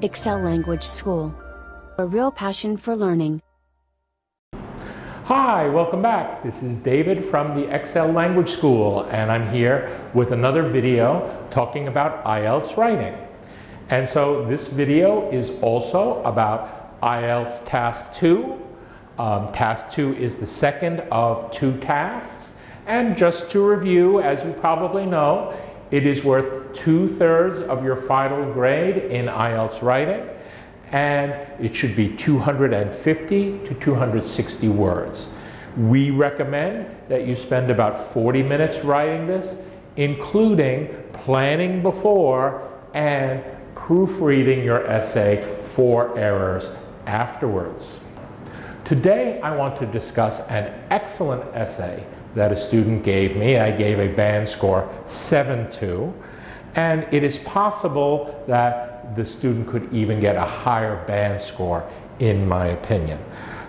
Excel Language School. A real passion for learning. Hi, welcome back. This is David from the Excel Language School, and I'm here with another video talking about IELTS writing. And so this video is also about IELTS Task 2. Task 2 is the second of 2 tasks. And just to review, as you probably know, it is worth 2/3 of your final grade in IELTS writing, and it should be 250 to 260 words. We recommend that you spend about 40 minutes writing this, including planning before and proofreading your essay for errors afterwards. Today I want to discuss an excellent essay that a student gave me. I gave a band score 7-2, and it is possible that the student could even get a higher band score, in my opinion.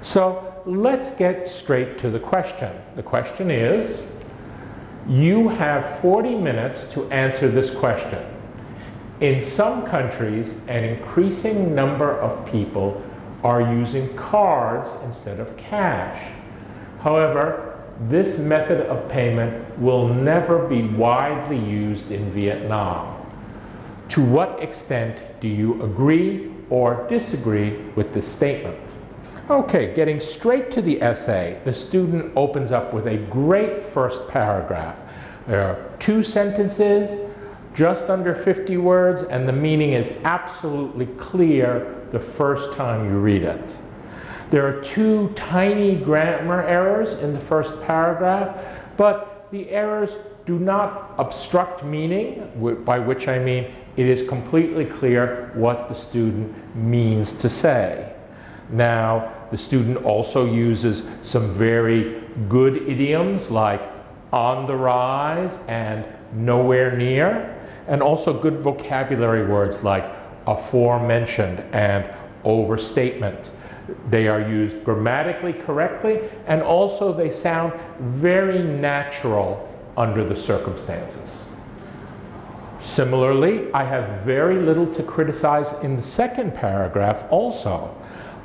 So let's get straight to the question. The question is, you have 40 minutes to answer this question. In some countries, an increasing number of people are using cards instead of cash. However, this method of payment will never be widely used in Vietnam. To what extent do you agree or disagree with this statement? Okay, getting straight to the essay, the student opens up with a great first paragraph. There are 2 sentences, just under 50 words, and the meaning is absolutely clear the first time you read it. There are 2 tiny grammar errors in the first paragraph, but the errors do not obstruct meaning, by which I mean it is completely clear what the student means to say. Now, the student also uses some very good idioms like on the rise and nowhere near, and also good vocabulary words like aforementioned and overstatement. They are used grammatically correctly, and also they sound very natural under the circumstances. Similarly, I have very little to criticize in the second paragraph also.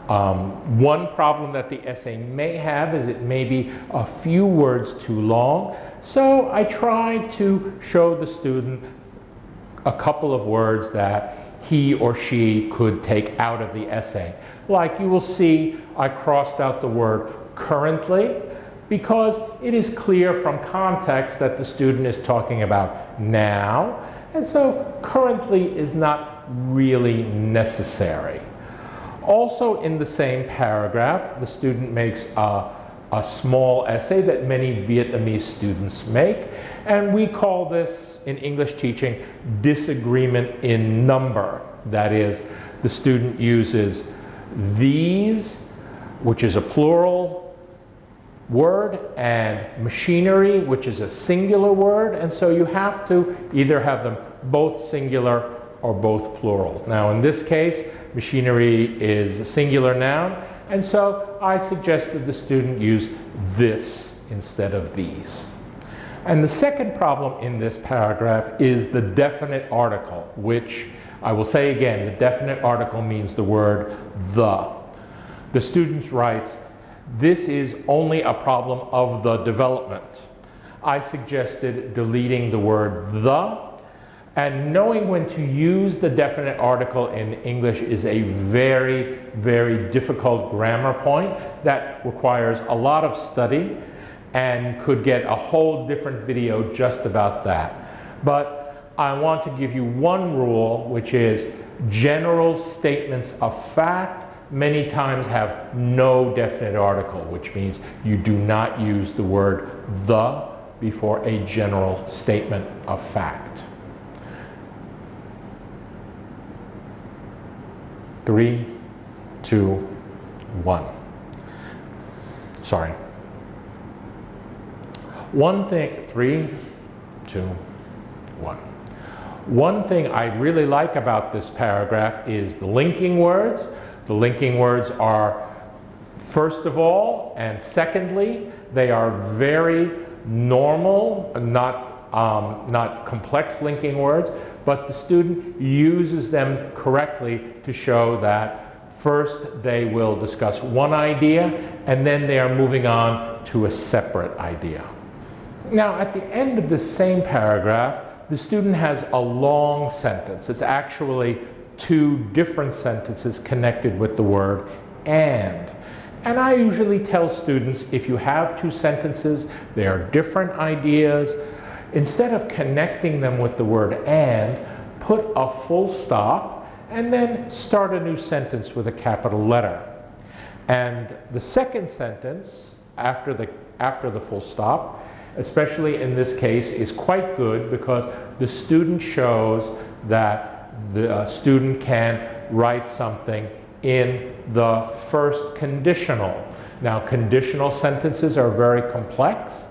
One problem that the essay may have is it may be a few words too long, so I tried to show the student a couple of words that he or she could take out of the essay. Like you will see, I crossed out the word currently because it is clear from context that the student is talking about now, and so currently is not really necessary. Also in the same paragraph, the student makes a small essay that many Vietnamese students make, and we call this in English teaching disagreement in number. That is, the student uses these, which is a plural word, and machinery, which is a singular word, and so you have to either have them both singular or both plural. Now in this case, machinery is a singular noun, and so I suggested the student use this instead of these. And the second problem in this paragraph is the definite article, which I will say again, the definite article means the word the. The student writes, this is only a problem of the development. I suggested deleting the word the, and knowing when to use the definite article in English is a very, very difficult grammar point that requires a lot of study and could get a whole different video just about that. But I want to give you one rule, which is general statements of fact many times have no definite article, which means you do not use the word the before a general statement of fact. 3, 2, 1. Sorry. One thing, 3, 2, 1. One thing I really like about this paragraph is the linking words. The linking words are, first of all, and secondly, they are very normal, not complex linking words. but the student uses them correctly to show that first they will discuss one idea and then they are moving on to a separate idea. Now, at the end of this same paragraph, the student has a long sentence. It's actually two different sentences connected with the word and. And I usually tell students, if you have two sentences, they are different ideas, instead of connecting them with the word and, put a full stop and then start a new sentence with a capital letter. And the second sentence after the full stop, especially in this case, is quite good because the student shows that the student can write something in the first conditional. Now, conditional sentences are very complex,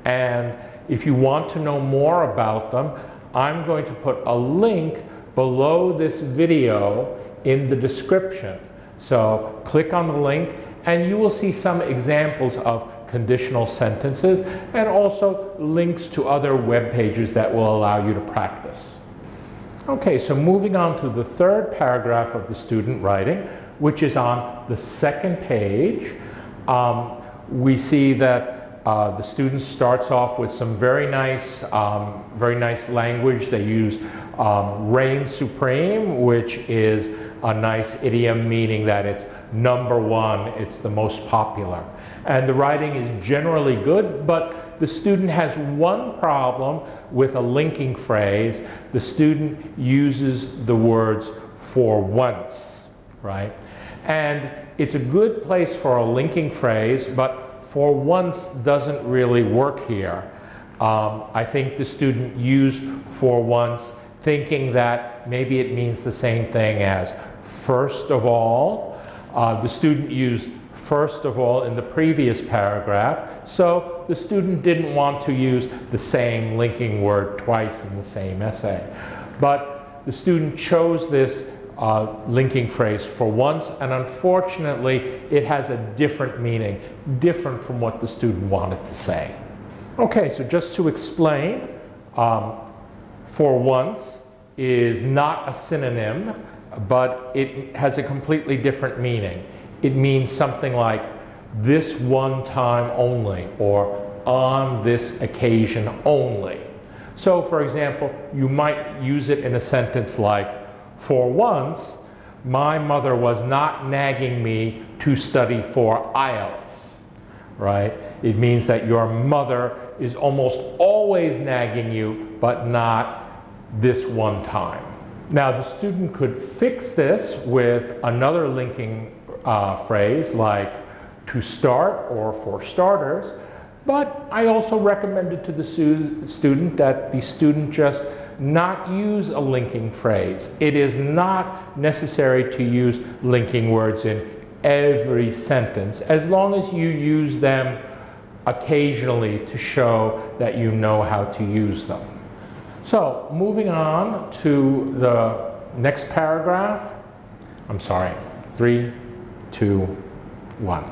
and if you want to know more about them, I'm going to put a link below this video in the description. So click on the link and you will see some examples of conditional sentences and also links to other web pages that will allow you to practice. Okay, so moving on to the third paragraph of the student writing, which is on the second page, we see that the student starts off with some very nice language. They use reign supreme, which is a nice idiom meaning that it's number one, it's the most popular. And the writing is generally good, but the student has one problem with a linking phrase. The student uses the words for once, right? And it's a good place for a linking phrase, but for once doesn't really work here. I think the student used for once thinking that maybe it means the same thing as first of all. The student used first of all in the previous paragraph, so the student didn't want to use the same linking word twice in the same essay. But the student chose this linking phrase for once, and unfortunately it has a different meaning, different from what the student wanted to say. Okay, so just to explain, for once is not a synonym, but it has a completely different meaning. It means something like this one time only, or on this occasion only. So for example, you might use it in a sentence like, for once, my mother was not nagging me to study for IELTS, right? It means that your mother is almost always nagging you, but not this one time. Now, the student could fix this with another linking phrase like to start or for starters, but I also recommended to the student that the student just not use a linking phrase. It is not necessary to use linking words in every sentence, as long as you use them occasionally to show that you know how to use them. So, moving on to the next paragraph. I'm sorry, 3, 2, 1.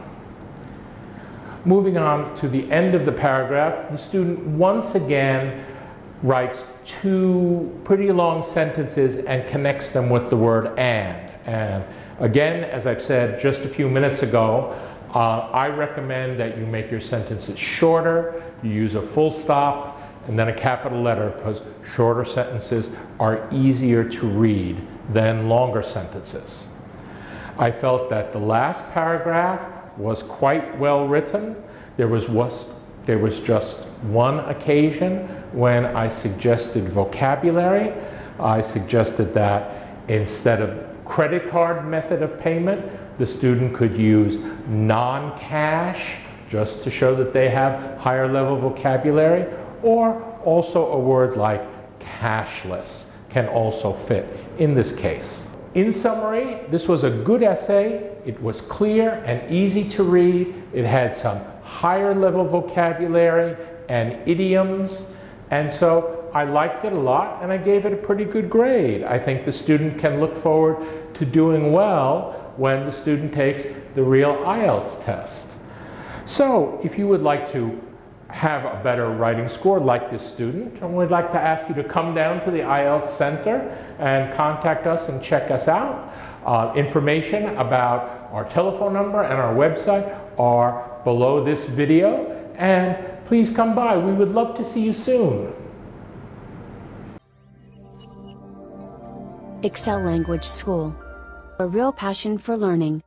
Moving on to the end of the paragraph, the student once again writes two pretty long sentences and connects them with the word and. And again, as I've said just a few minutes ago, I recommend that you make your sentences shorter, you use a full stop, and then a capital letter, because shorter sentences are easier to read than longer sentences. I felt that the last paragraph was quite well written. There was just one occasion when I suggested vocabulary. I suggested that instead of credit card method of payment, the student could use non-cash, just to show that they have higher level vocabulary, or also a word like cashless can also fit in this case. In summary, this was a good essay. It was clear and easy to read. It had some higher level vocabulary and idioms, and so I liked it a lot and I gave it a pretty good grade. I think the student can look forward to doing well when the student takes the real IELTS test. So if you would like to have a better writing score like this student, and we'd like to ask you to come down to the IELTS Center and contact us and check us out. Information about our telephone number and our website are below this video, and please come by. We would love to see you soon. Excel Language School. A real passion for learning.